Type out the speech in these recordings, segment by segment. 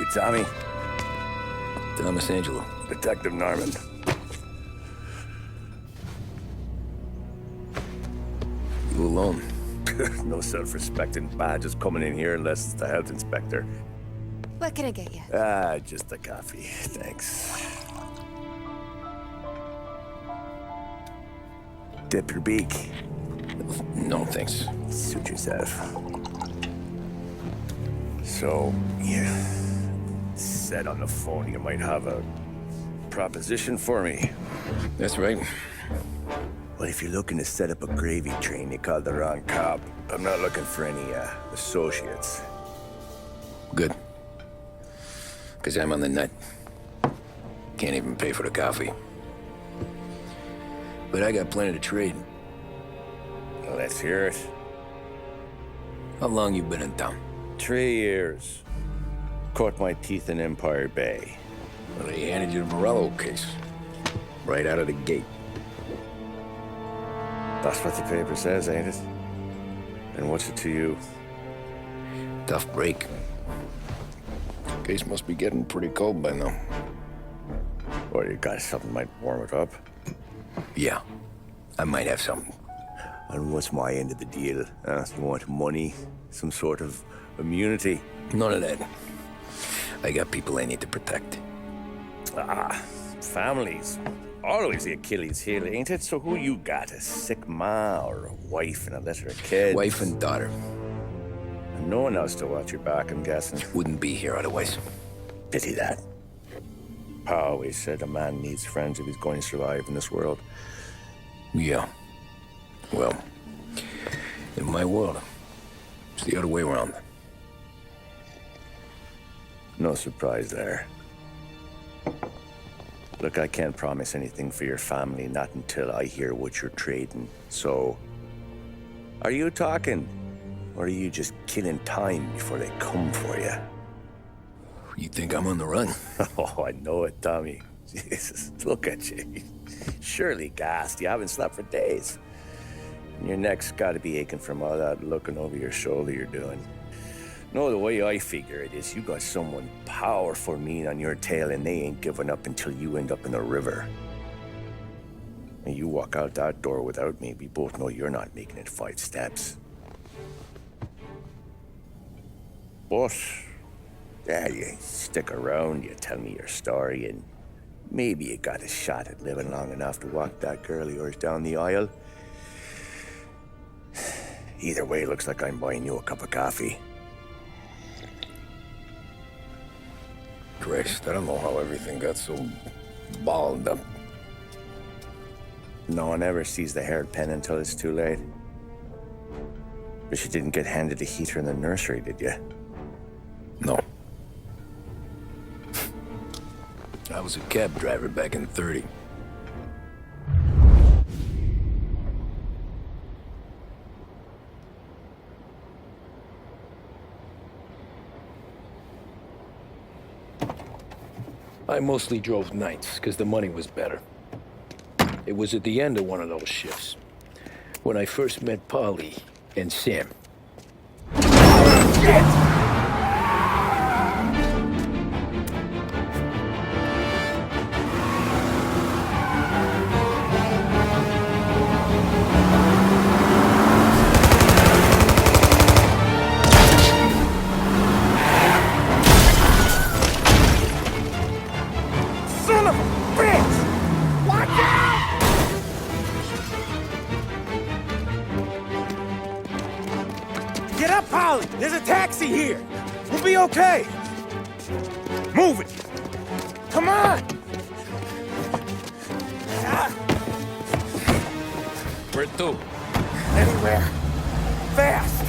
You Tommy? Thomas Angelo. Detective Norman. You alone? No self-respecting badges coming in here unless it's the health inspector. What can I get you? Just a coffee. Thanks. Dip your beak. No, thanks. Suit yourself. So, you said on the phone you might have a proposition for me. That's right. Well, if you're looking to set up a gravy train, you called the wrong cop. I'm not looking for any, associates. Good. Because I'm on the nut. Can't even pay for the coffee. But I got plenty to trade. Well, let's hear it. How long you been in town? 3 years. Caught my teeth in Empire Bay. Well, they handed you the Morello case. Right out of the gate. That's what the paper says, ain't it? And what's it to you? Tough break. Case must be getting pretty cold by now. Or you got something might warm it up? Yeah, I might have something. And what's my end of the deal? You want money? Some sort of immunity? None of that. I got people I need to protect. Families. Always the Achilles heel, ain't it? So who you got? A sick ma or a wife and a litter of kids? Wife and daughter. And no one else to watch your back, I'm guessing. Wouldn't be here otherwise. Pity that. Pa always said a man needs friends if he's going to survive in this world. Yeah. Well, in my world, it's the other way around. No surprise there. Look, I can't promise anything for your family, not until I hear what you're trading. So, are you talking? Or are you just killing time before they come for you? You think I'm on the run? Oh, I know it, Tommy. Jesus, look at you. Surely gassed. You haven't slept for days. And your neck's got to be aching from all that looking over your shoulder you're doing. No, the way I figure it is you got someone powerful mean on your tail and they ain't giving up until you end up in the river. And you walk out that door without me, we both know you're not making it 5 steps. But, yeah, you stick around, you tell me your story, and maybe you got a shot at living long enough to walk that girl of yours down the aisle. Either way, looks like I'm buying you a cup of coffee. Christ, I don't know how everything got so balled up. No one ever sees the hairpin until it's too late. But you didn't get handed a heater in the nursery, did you? No. I was a cab driver back in '30. I mostly drove nights, because the money was better. It was at the end of one of those shifts, when I first met Polly and Sam. Shit! Son of a bitch! Watch out! Get up, Polly! There's a taxi here! We'll be okay! Move it! Come on! Where to? Anywhere. Fast!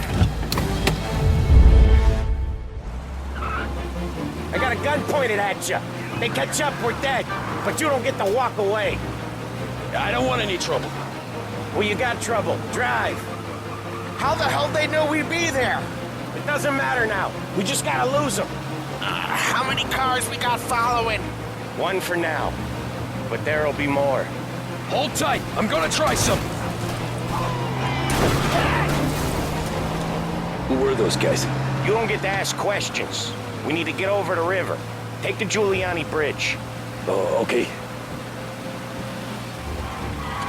I got a gun pointed at you. They catch up, we're dead. But you don't get to walk away. I don't want any trouble. Well, you got trouble. Drive. How the hell they knew we'd be there? It doesn't matter now. We just gotta lose them. How many cars we got following? One for now. But there'll be more. Hold tight. I'm gonna try some. Who were those guys? You don't get to ask questions. We need to get over the river. Take the Giuliani Bridge. Oh, okay.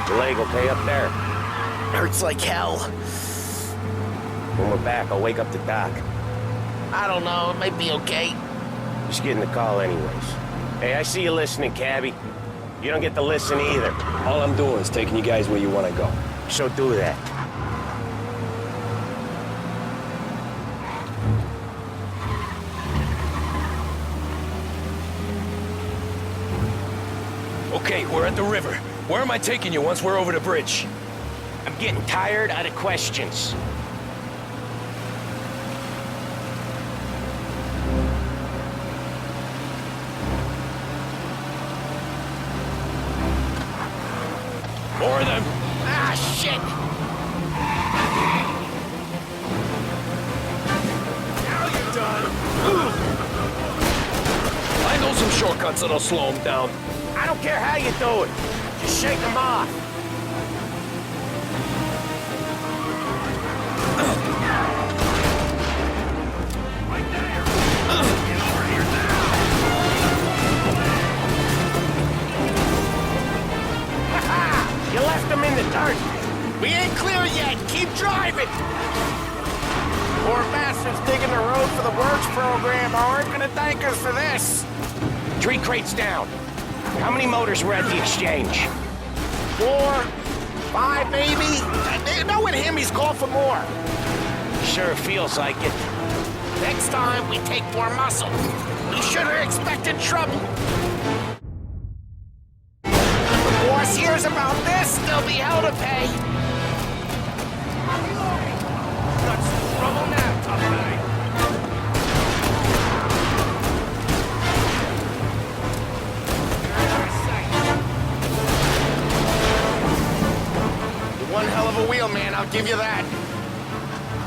Your leg okay up there? Hurts like hell. When we're back, I'll wake up the doc. I don't know, it might be okay. Just getting the call anyways. Hey, I see you listening, cabbie. You don't get to listen either. All I'm doing is taking you guys where you want to go. So do that. Okay, we're at the river. Where am I taking you once we're over the bridge? I'm getting tired of the questions. More of them. Ah, shit! Now you're done. I know some shortcuts that'll slow them down. I don't care how you do it. Just shake them off. You left them in the dirt. We ain't clear yet! Keep driving! Poor bastards digging the road for the works program aren't gonna thank us for this! 3 crates down. How many motors were at the exchange? 4, 5 maybe? Knowing him, he's called for more. Sure feels like it. Next time, we take more muscle. We should have expected trouble. The boss hears about this, there'll be hell to pay. Got some trouble now, tough guy. One hell of a wheel, man, I'll give you that.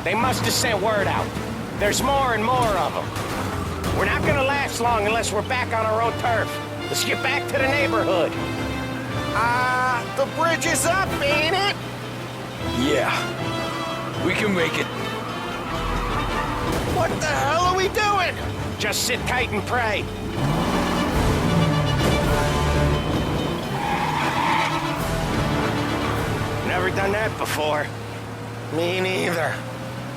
They must have sent word out. There's more and more of them. We're not gonna last long unless we're back on our own turf. Let's get back to the neighborhood. The bridge is up, ain't it? Yeah. We can make it. What the hell are we doing? Just sit tight and pray. Never done that before. Me neither.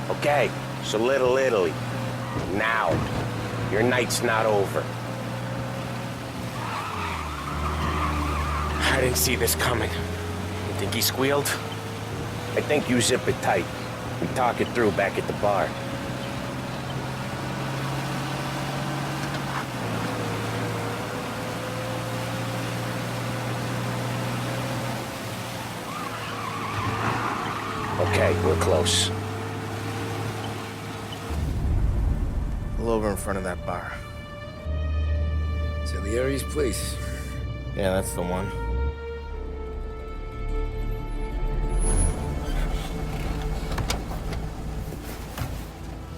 Okay, so Little Italy. Now. Your night's not over. I didn't see this coming. You think he squealed? I think you zip it tight. We talk it through back at the bar. Okay, we're close. Pull over in front of that bar. Salieri's place. Yeah, that's the one.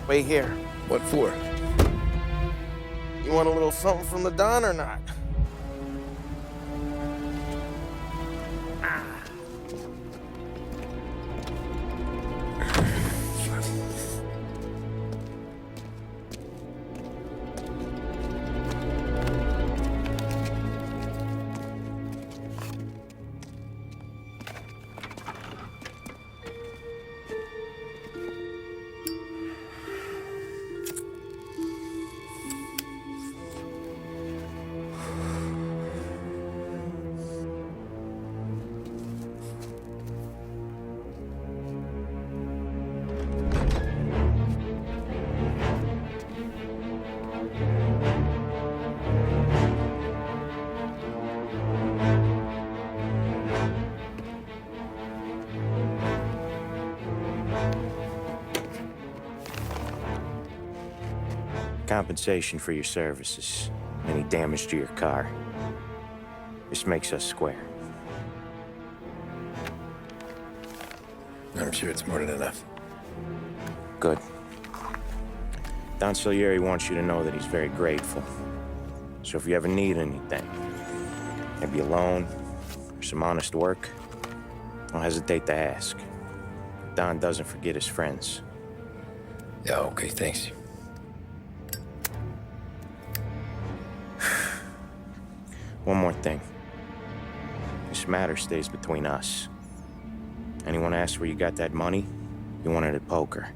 Wait here. What for? You want a little something from the Don or not? Compensation for your services. Any damage to your car. This makes us square. I'm sure it's more than enough. Good. Don Salieri wants you to know that he's very grateful. So if you ever need anything, maybe a loan or some honest work, don't hesitate to ask. Don doesn't forget his friends. Yeah, okay, thanks. One more thing. This matter stays between us. Anyone asks where you got that money, you won it at poker.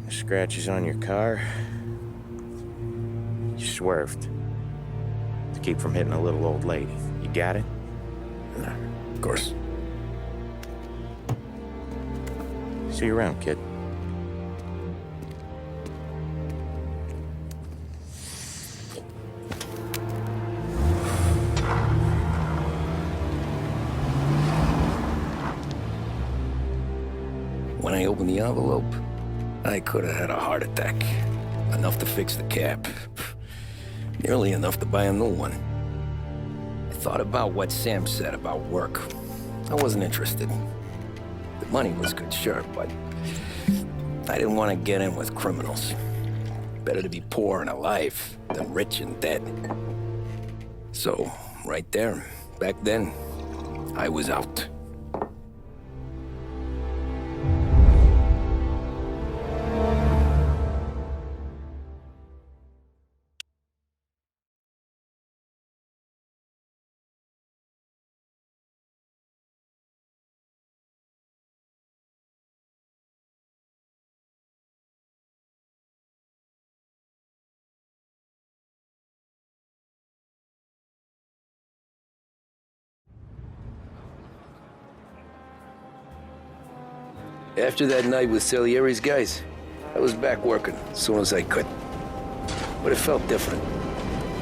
The scratches on your car, you swerved. To keep from hitting a little old lady. You got it? Of course. See you around, kid. When I opened the envelope, I could have had a heart attack. Enough to fix the cap. Nearly enough to buy a new one. I thought about what Sam said about work. I wasn't interested. The money was good, sure, but I didn't want to get in with criminals. Better to be poor and alive than rich and dead. So, right there, back then, I was out. After that night with Salieri's guys, I was back working as soon as I could. But it felt different.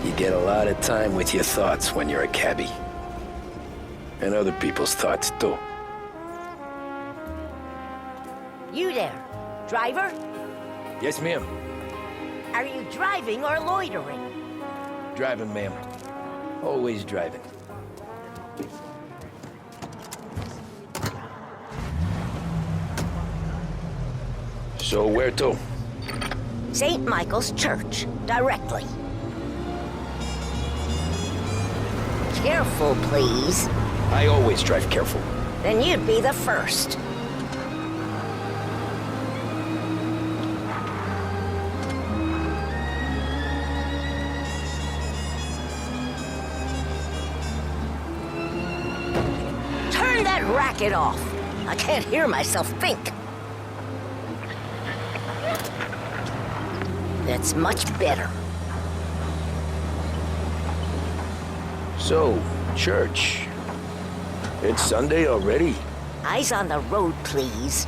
You get a lot of time with your thoughts when you're a cabbie. And other people's thoughts, too. You there, driver? Yes, ma'am. Are you driving or loitering? Driving, ma'am. Always driving. So where to? St. Michael's Church, directly. Careful, please. I always drive careful. Then you'd be the first. Turn that racket off. I can't hear myself think. That's much better. So, church. It's Sunday already? Eyes on the road, please.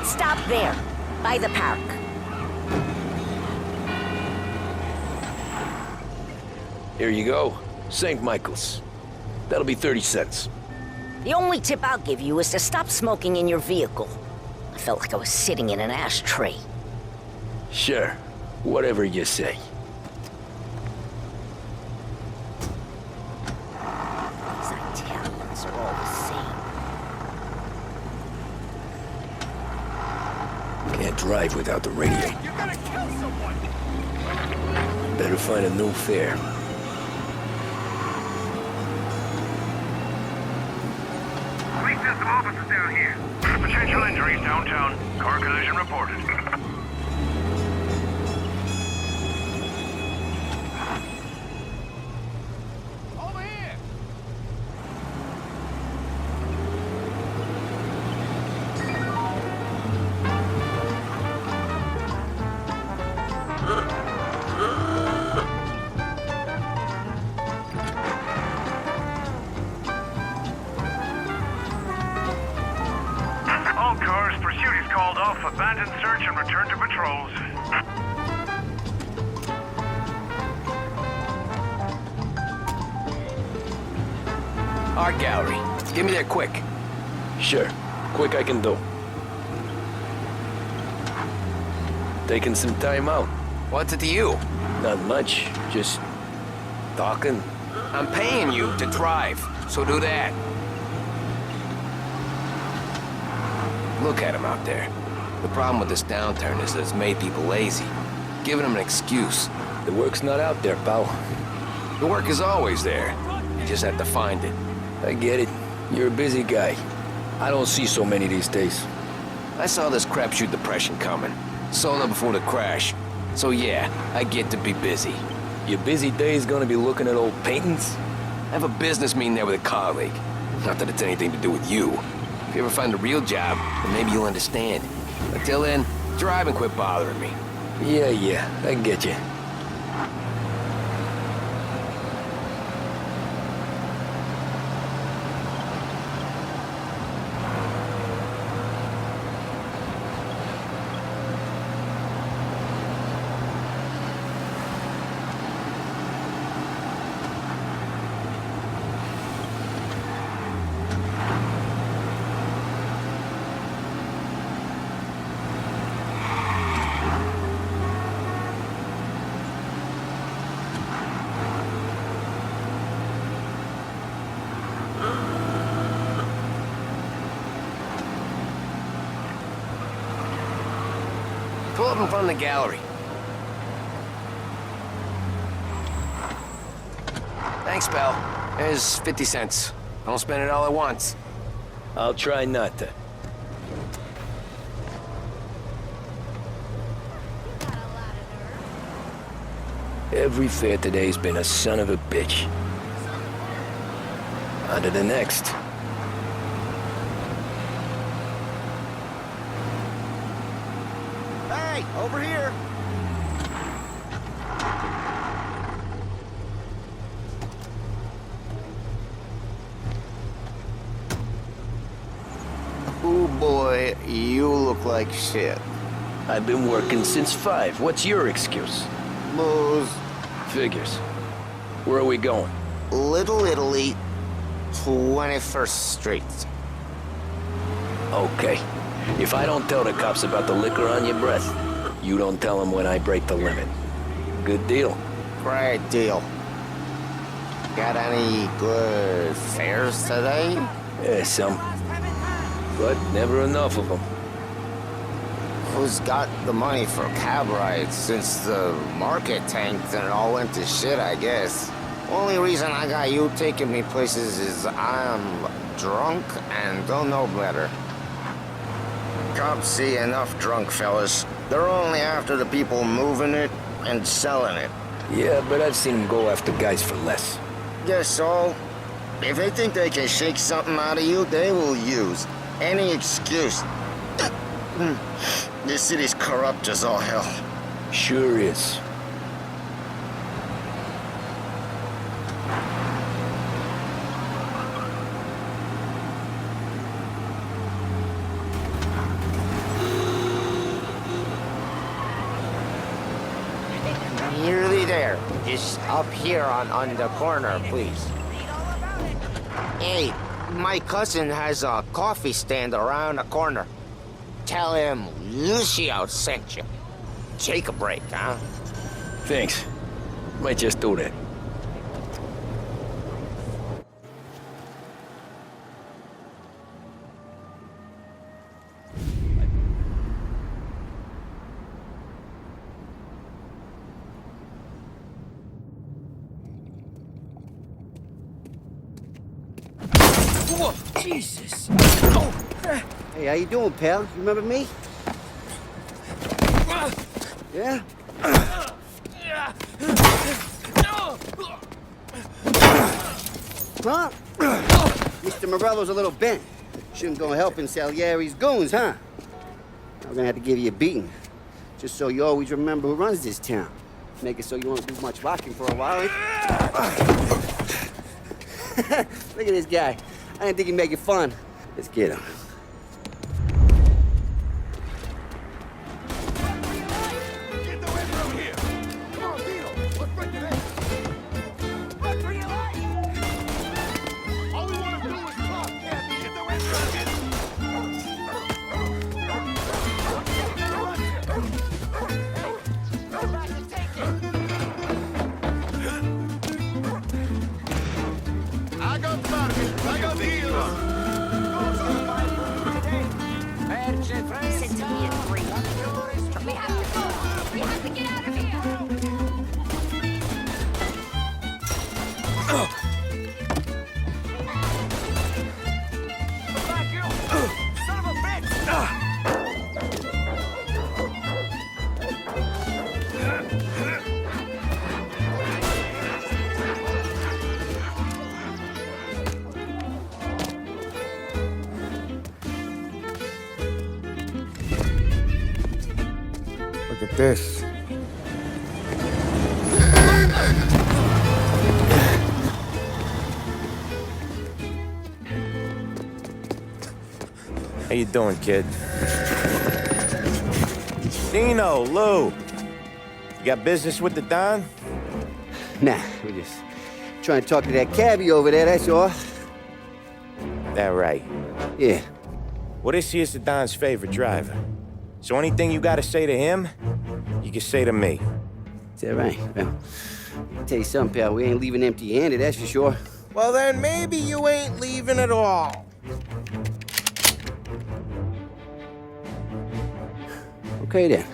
Stop there, by the park. Here you go. St. Michael's. That'll be 30 cents. The only tip I'll give you is to stop smoking in your vehicle. I felt like I was sitting in an ashtray. Sure. Whatever you say. These Italians are all the same. Can't drive without the radio. You're gonna kill someone! Better find a new fare. Police system officers down here. Potential injuries downtown. Car collision reported. Over here! All cars, pursuit is called off. Abandon search and return to patrols. Art gallery. Give me that quick. Sure. Quick I can do. Taking some time out. What's it to you? Not much, just talking. I'm paying you to drive, so do that. Look at him out there. The problem with this downturn is that it's made people lazy, giving them an excuse. The work's not out there, pal. The work is always there. You just have to find it. I get it. You're a busy guy. I don't see so many these days. I saw this crapshoot depression coming. Sold up before the crash. So yeah, I get to be busy. Your busy day's gonna be looking at old paintings? I have a business meeting there with a colleague. Not that it's anything to do with you. If you ever find a real job, then maybe you'll understand. Until then, drive and quit bothering me. Yeah, I get you. Pull up in front of the gallery. Thanks, pal. There's 50 cents. Don't spend it all at once. I'll try not to. Every fair today's been a son of a bitch. On to the next. Hey, over here. Oh boy, you look like shit. I've been working since 5. What's your excuse? Booze. Figures. Where are we going? Little Italy, 21st Street. Okay. If I don't tell the cops about the liquor on your breath, you don't tell them when I break the limit. Good deal. Great deal. Got any good fares today? Yeah, some. But never enough of them. Who's got the money for cab rides since the market tanked and it all went to shit, I guess? Only reason I got you taking me places is I'm drunk and don't know better. Cops see enough drunk fellas. They're only after the people moving it and selling it. Yeah, but I've seen them go after guys for less. Guess so. If they think they can shake something out of you, they will use any excuse. This city's corrupt as all hell. Sure is. Nearly there. Just up here on the corner, please. Hey, my cousin has a coffee stand around the corner. Tell him Lucio sent you. Take a break, huh? Thanks. Might just do that. Whoa, Jesus! Hey, how you doing, pal? You remember me? Yeah? Huh? Mr. Morello's a little bent. Shouldn't go helping Salieri's goons, huh? I'm gonna have to give you a beating. Just so you always remember who runs this town. Make it so you won't do much rocking for a while, eh? Look at this guy. I didn't think he'd make it fun. Let's get him. Get the wind from here. Come on, Dino. Let's break it in. Run for your life. All we want to do is talk, Kathy. Get the wind from here. this. How you doing, kid? Dino, Lou. You got business with the Don? Nah, we're just trying to talk to that cabbie over there, that's all. That right. Yeah. Well, this here's the Don's favorite driver. So anything you gotta say to him, you can say to me. Is that right? Well, I'll tell you something, pal. We ain't leaving empty-handed, that's for sure. Well, then maybe you ain't leaving at all. Okay, then.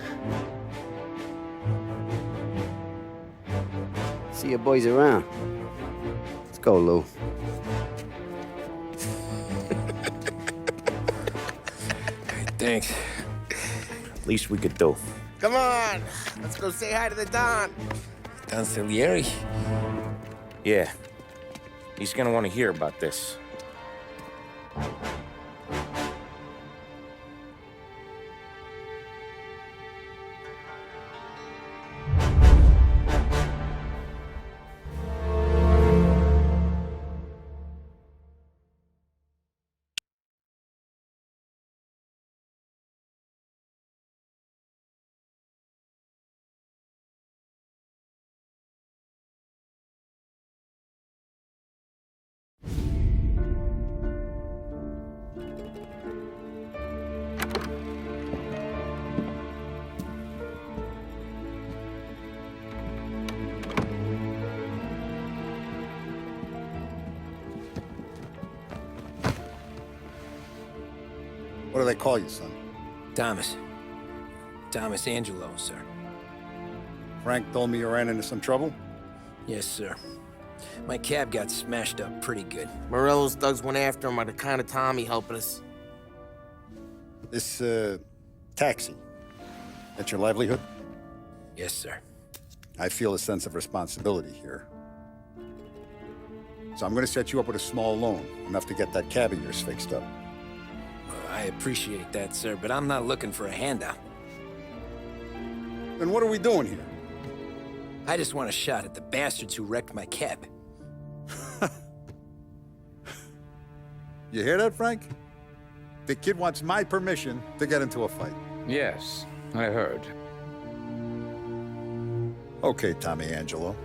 See your boys around. Let's go, Lou. Thanks. Least we could do. Come on, let's go say hi to the Don. Don Salieri? Yeah. He's gonna want to hear about this. What do they call you, son? Thomas. Thomas Angelo, sir. Frank told me you ran into some trouble? Yes, sir. My cab got smashed up pretty good. Morello's thugs went after him on account of Tommy helping us. This, taxi. That's your livelihood? Yes, sir. I feel a sense of responsibility here. So I'm gonna set you up with a small loan, enough to get that cab of yours fixed up. I appreciate that, sir, but I'm not looking for a handout. Then what are we doing here? I just want a shot at the bastards who wrecked my cab. You hear that, Frank? The kid wants my permission to get into a fight. Yes, I heard. Okay, Tommy Angelo.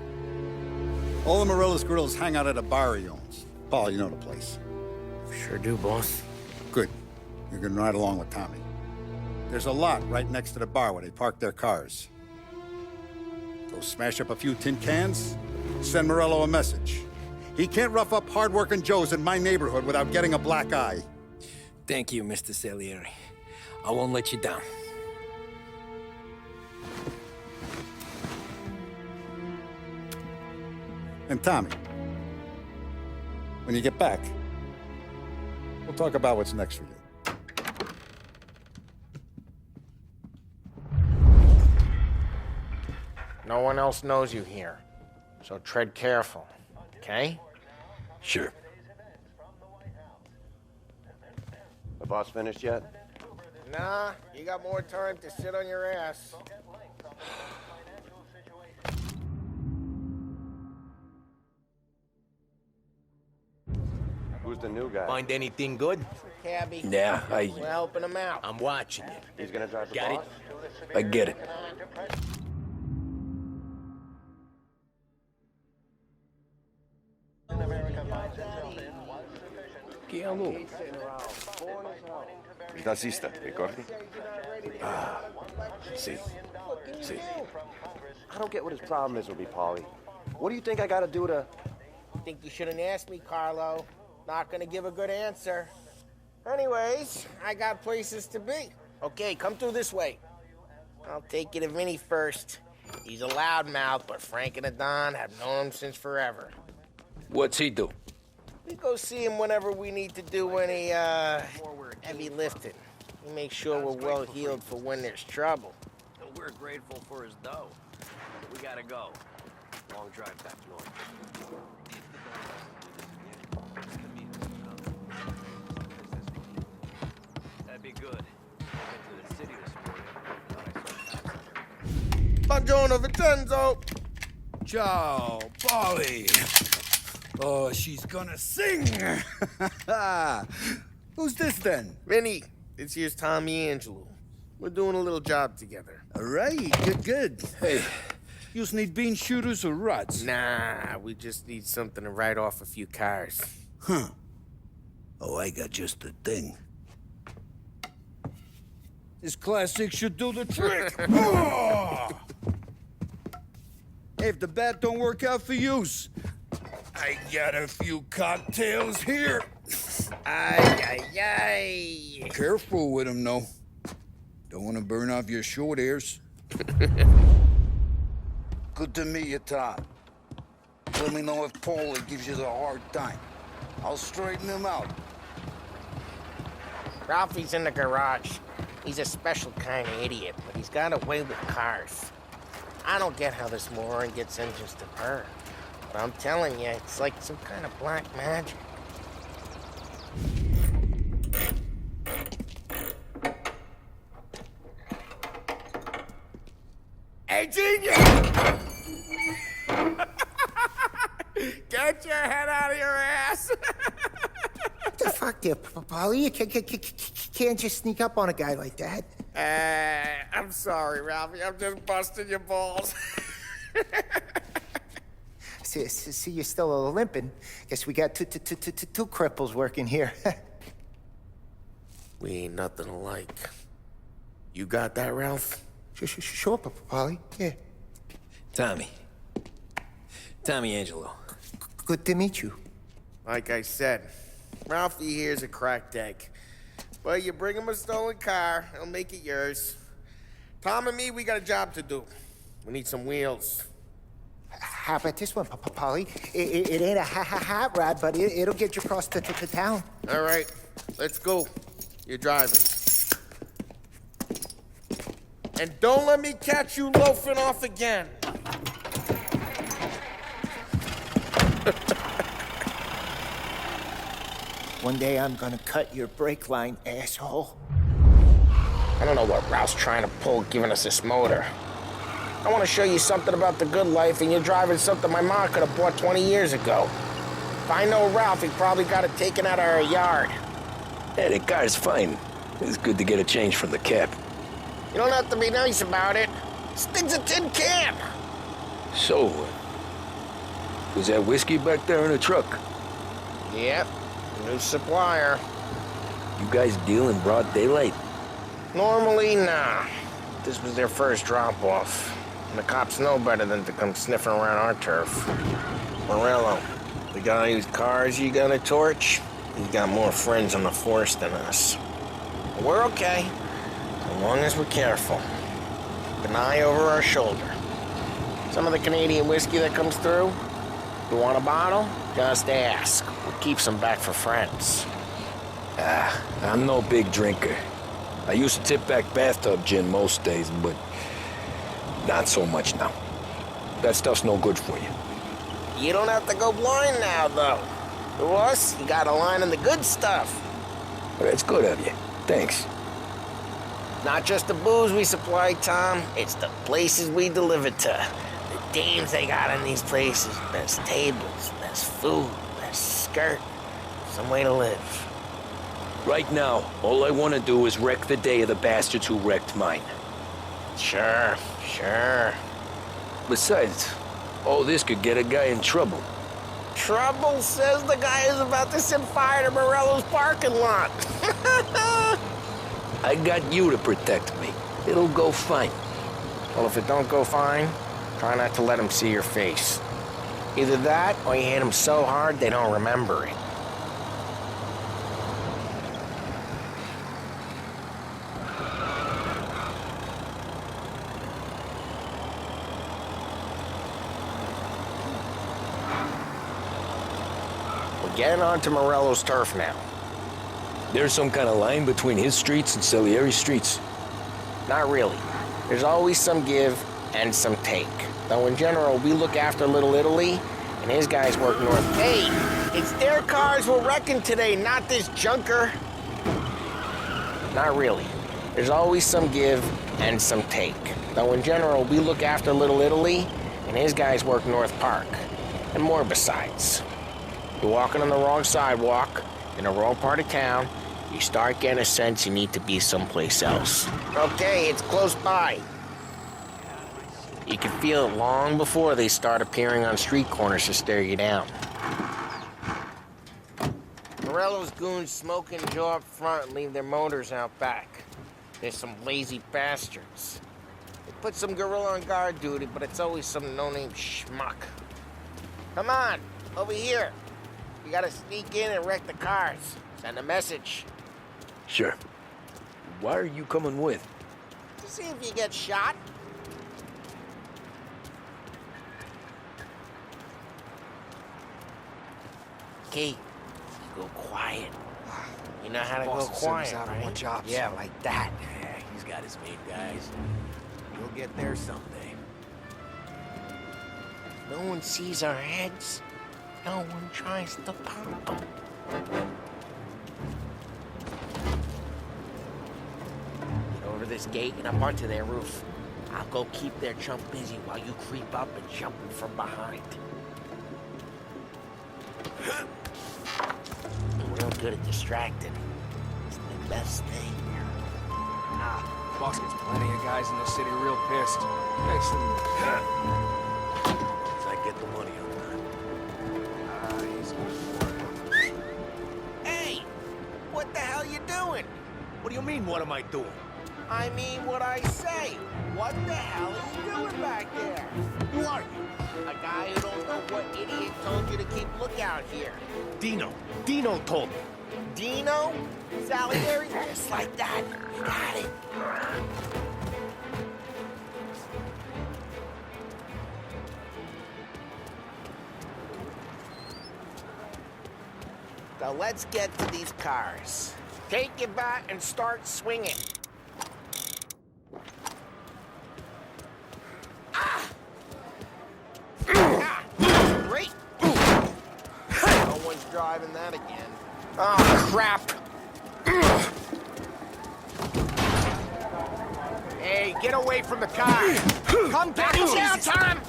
All the Morello's girls hang out at a bar he owns. Paul, you know the place. Sure do, boss. Good. You're gonna ride along with Tommy. There's a lot right next to the bar where they park their cars. Go smash up a few tin cans, send Morello a message. He can't rough up hard-working Joes in my neighborhood without getting a black eye. Thank you, Mr. Salieri. I won't let you down. And Tommy, when you get back, we'll talk about what's next for you. No one else knows you here, so tread careful, okay? Sure. The boss finished yet? Nah, you got more time to sit on your ass. Who's the new guy? Find anything good? Cabby. Yeah, We're helping him out. I'm watching you. He's gonna drive the Got it? boss? I get it. Chi è lui? Il tassista, ricordi? Ah, see. I don't get what his problem is with me, Paulie. What do you think I gotta do to... Think you shouldn't ask me, Carlo. Not gonna give a good answer. Anyways, I got places to be. Okay, come through this way. I'll take you to Vinny first. He's a loudmouth, but Frank and the Don have known him since forever. What's he do? We go see him whenever we need to do any, heavy lifting. He makes sure we're well healed for when there's trouble. We're grateful for his dough. We gotta go. Long drive back north. That'd be good. I went to the city this morning. Thought I saw Buongiorno, Vincenzo. Ciao, Polly. Oh, she's gonna sing. Who's this then? Vinny, this here's Tommy Angelo. We're doing a little job together. All right, good. Hey, you need bean shooters or rods? Nah, we just need something to write off a few cars. Huh. Oh, I got just the thing. This classic should do the trick. Oh! Hey, if the bat don't work out for use, I got a few cocktails here. Ay. Careful with them, though. Don't want to burn off your short hairs. Good to meet you, Todd. Let me know if Paulie gives you the hard time. I'll straighten him out. Ralphie's in the garage. He's a special kind of idiot, but he's got a way with cars. I don't get how this moron gets engines to burn. But I'm telling you, it's like some kind of black magic. Hey, genius! Get your head out of your ass! What the fuck there, Polly? You can't just sneak up on a guy like that. I'm sorry, Ralphie. I'm just busting your balls. See, you're still limping. Guess we got two cripples working here. We ain't nothing alike. You got that, Ralph? Sure, Polly. Yeah. Tommy Angelo. Good to meet you. Like I said, Ralphie here's a cracked egg. But you bring him a stolen car, he'll make it yours. Tom and me, we got a job to do. We need some wheels. How about this one, Polly? It ain't a hot rod, but it'll get you across to town. All right, let's go. You're driving. And don't let me catch you loafing off again. One day I'm gonna cut your brake line, asshole. I don't know what Ralph's trying to pull giving us this motor. I want to show you something about the good life, and you're driving something my mom could have bought 20 years ago. If I know Ralph, he probably got it taken out of our yard. Hey, the car's fine. It's good to get a change from the cab. You don't have to be nice about it. This thing's a tin can. So, was that whiskey back there in the truck? Yep, new supplier. You guys deal in broad daylight? Normally, nah. This was their first drop-off. And the cops know better than to come sniffing around our turf. Morello, the guy whose cars you got a torch, he's got more friends on the force than us. But we're okay, as long as we're careful. Keep an eye over our shoulder. Some of the Canadian whiskey that comes through, you want a bottle? Just ask. We'll keep some back for friends. I'm no big drinker. I used to tip back bathtub gin most days, but not so much now. That stuff's no good for you. You don't have to go blind now, though. To us, you got a line in the good stuff. Well, that's good of you. Thanks. Not just the booze we supply, Tom. It's the places we deliver to. The dames they got in these places. Best tables, best food, best skirt. Some way to live. Right now, all I want to do is wreck the day of the bastards who wrecked mine. Sure. Besides, all this could get a guy in trouble. Trouble says the guy is about to set fire to Morello's parking lot. I got you to protect me. It'll go fine. Well, if it don't go fine, try not to let him see your face. Either that, or you hit them so hard they don't remember it. We're getting onto Morello's turf now. There's some kind of line between his streets and Salieri's streets? Not really. There's always some give and some take. Though in general, we look after Little Italy, and his guys work north. Hey, it's their cars we're wrecking today, not this junker. Not really. There's always some give and some take. Though in general, we look after Little Italy, and his guys work North Park. And more besides. You're walking on the wrong sidewalk, in the wrong part of town, you start getting a sense you need to be someplace else. Okay, it's close by. You can feel it long before they start appearing on street corners to stare you down. Morello's goons smoke and Joe up front and leave their motors out back. They're some lazy bastards. They put some gorilla on guard duty, but it's always some no-name schmuck. Come on, over here. You gotta sneak in and wreck the cars. Send a message. Sure. Why are you coming with? To see if you get shot. Okay, go quiet. You know how to go quiet, right? One job, yeah, like that. Yeah, he's got his main guys. You'll get there someday. No one sees our heads. No one tries to pop them. Get over this gate and up onto their roof. I'll go keep their chump busy while you creep up and jump them from behind. I'm real good at distracting. It's the best thing. Boss gets plenty of guys in the city real pissed. Makes them... I get the money on that. Hey! What the hell you doing? What do you mean, what am I doing? I mean what I say. What the hell are you doing back there? Who are you? A guy who don't know what idiot told you to keep lookout here. Dino. Dino told me. Dino? Salieri? Just like that. You got it. Now let's get to these cars. Take your bat and start swinging. Great. No one's driving that again. Oh, crap. Hey, get away from the car. Come back down, Tom.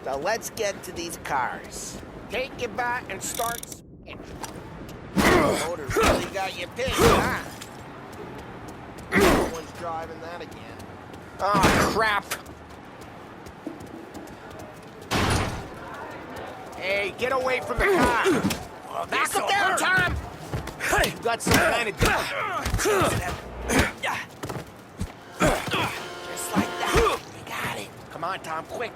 So let's get to these cars. Take your bat and start spinning. The motor's really got you pinned, huh? No one's driving that again. Oh, crap. Hey, get away from the car. Knock him down, Tom! You got some kind of... Just like that. You got it. Come on, Tom, quick.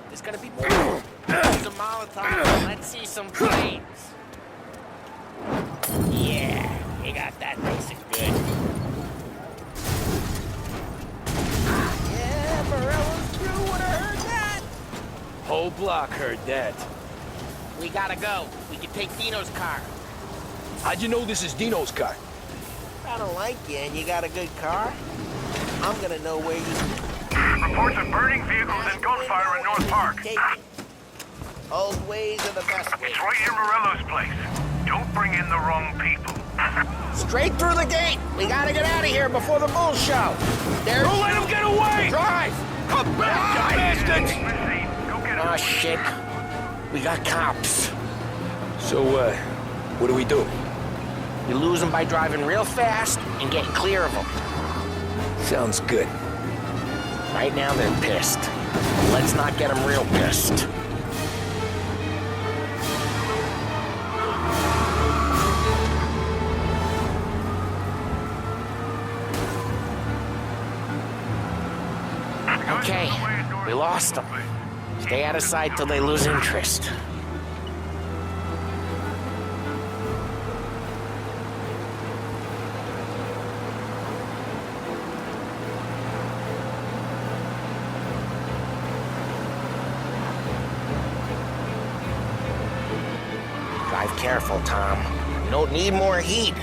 There's gonna be more. Use a Molotov. Let's see some flames. Yeah, you got that basic good. Yeah, Morello's crew would have heard that. Whole block heard that. We gotta go. We can take Dino's car. How'd you know this is Dino's car? I don't like you and you got a good car. I'm gonna know where you... Reports of burning vehicles and gunfire in North Park. Take it. Old ways are the best ways. It's right near Morello's place. Don't bring in the wrong people. Straight through the gate. We gotta get out of here before the bull show. There's... Don't let him get away! Drive! Come back, you bastards! Go get him. Oh, shit. We got cops. So, what do we do? We lose them by driving real fast and getting clear of them. Sounds good. Right now, they're pissed. Let's not get them real pissed. Okay, we lost them. Stay out of sight till they lose interest. Drive careful, Tom. We don't need more heat.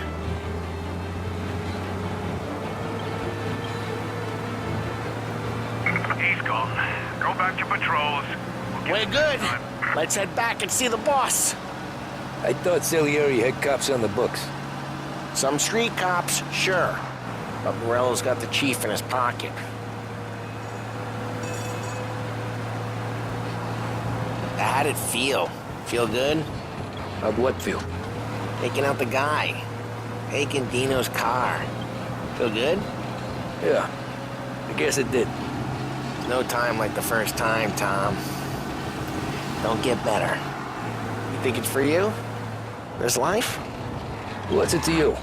He's gone. Go back to patrols. We're good. Let's head back and see the boss. I thought Salieri had cops on the books. Some street cops, sure. But Morello's got the chief in his pocket. How'd it feel? Feel good? How'd what feel? Taking out the guy. Taking Dino's car. Feel good? Yeah, I guess it did. No time like the first time, Tom. Don't get better. You think it's for you? This life? What's it to you?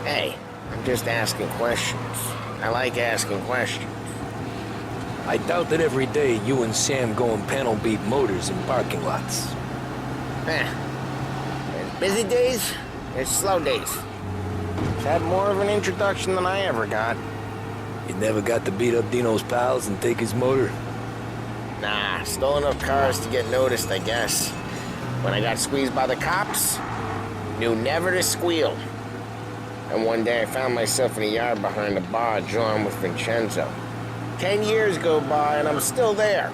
Hey, I'm just asking questions. I like asking questions. I doubt that every day you and Sam go and panel beat motors in parking lots. There's busy days, there's slow days. It's had more of an introduction than I ever got. You never got to beat up Dino's pals and take his motor? Nah, stole enough cars to get noticed, I guess. When I got squeezed by the cops, knew never to squeal. And one day I found myself in a yard behind a bar drawing with Vincenzo. 10 years go by and I'm still there.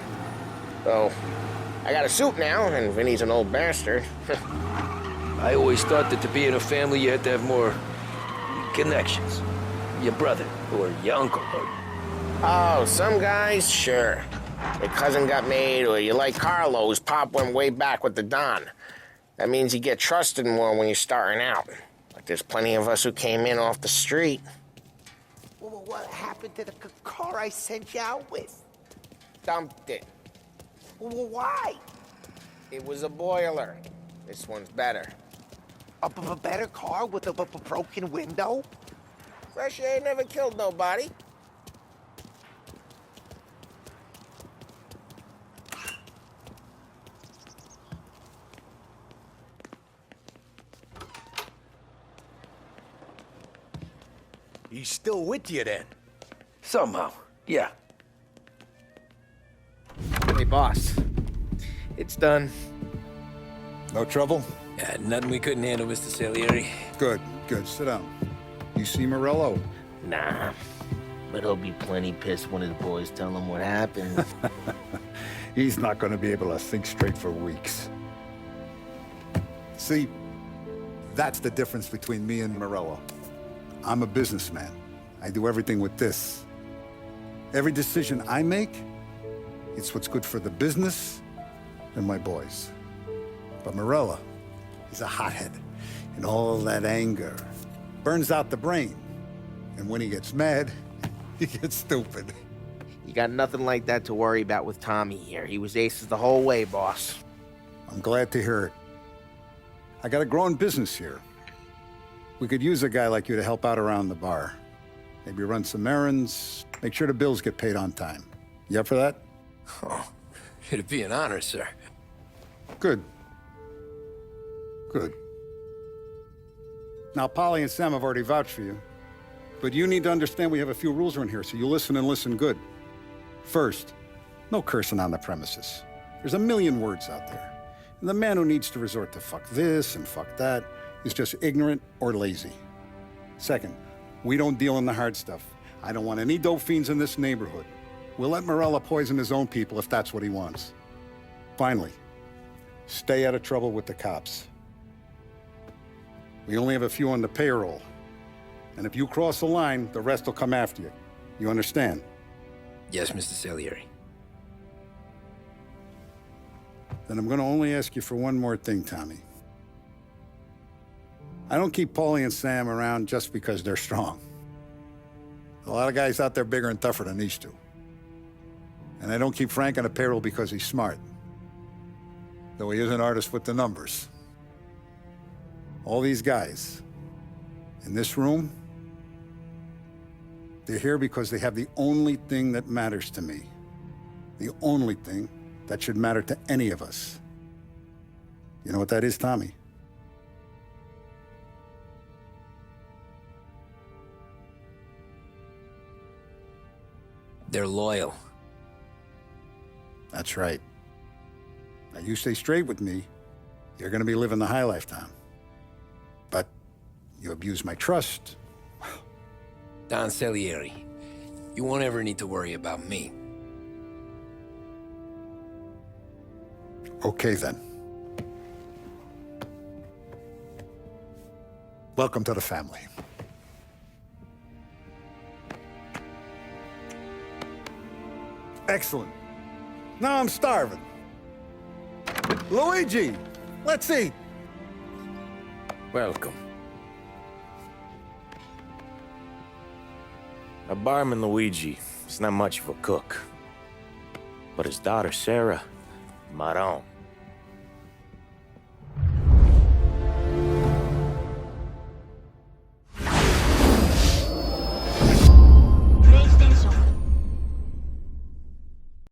So, I got a suit now, and Vinny's an old bastard. I always thought that to be in a family you had to have more connections. Your brother, or your uncle, or... Oh, some guys, sure. Your cousin got made, or you like Carlo, whose pop went way back with the Don. That means you get trusted more when you're starting out. But there's plenty of us who came in off the street. Well, what happened to the car I sent you out with? Dumped it. Well, why? It was a boiler. This one's better. A better car with a broken window? Fresh air never killed nobody. He's still with you then? Somehow, yeah. Hey, boss. It's done. No trouble? Yeah, nothing we couldn't handle, Mr. Salieri. Good, good. Sit down. You see Morello? Nah. But he'll be plenty pissed when his boys tell him what happened. He's not going to be able to think straight for weeks. See, that's the difference between me and Morello. I'm a businessman. I do everything with this. Every decision I make It's what's good for the business and my boys. But Morella, he's a hothead. And all that anger burns out the brain. And when he gets mad, he gets stupid. You got nothing like that to worry about with Tommy here. He was aces the whole way, boss. I'm glad to hear it. I got a growing business here. We could use a guy like you to help out around the bar. Maybe run some errands, make sure the bills get paid on time. You up for that? Oh, it'd be an honor, sir. Good. Good. Now, Polly and Sam have already vouched for you. But you need to understand we have a few rules around here, so you listen and listen good. First, no cursing on the premises. There's a million words out there. And the man who needs to resort to fuck this and fuck that is just ignorant or lazy. Second, we don't deal in the hard stuff. I don't want any dope fiends in this neighborhood. We'll let Morella poison his own people if that's what he wants. Finally, stay out of trouble with the cops. We only have a few on the payroll. And if you cross the line, the rest will come after you. You understand? Yes, Mr. Salieri. Then I'm going to only ask you for one more thing, Tommy. I don't keep Paulie and Sam around just because they're strong. A lot of guys out there bigger and tougher than these two. And I don't keep Frank on the payroll because he's smart. Though he is an artist with the numbers. All these guys in this room, they're here because they have the only thing that matters to me. The only thing that should matter to any of us. You know what that is, Tommy? They're loyal. That's right. Now, you stay straight with me, you're gonna be living the high life, Tom. But you abuse my trust. Don Salieri, you won't ever need to worry about me. Okay, then. Welcome to the family. Excellent. Now I'm starving. Luigi, let's eat. Welcome. Our barman Luigi is not much of a cook. But his daughter Sarah, Maron.